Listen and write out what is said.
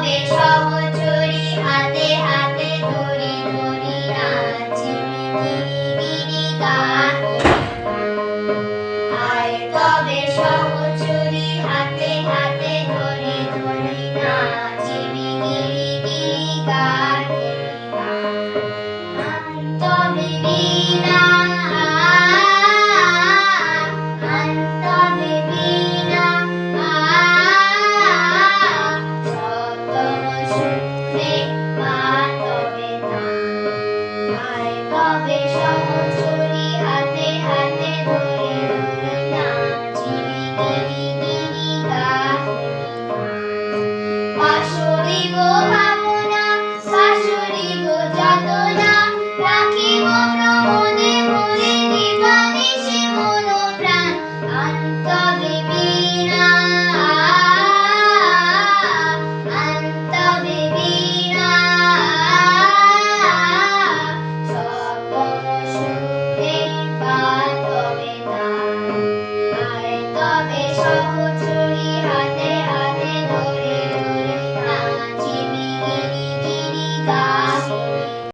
তবে সহচরী হাতে হাতে ধরি ধরি নাচি গিরি গিরি গাহি আয় তবে সহচরী হাতে হাতে ধরি ধরি নাচি গিরি গিরি গাহি তবে বীণা তবে বীণা সুরে মা তবে আয় তবে সহচরী হাতে হাতে ধরে ধরে নাচি গিরি গিরি গাহি বাঁশরি গো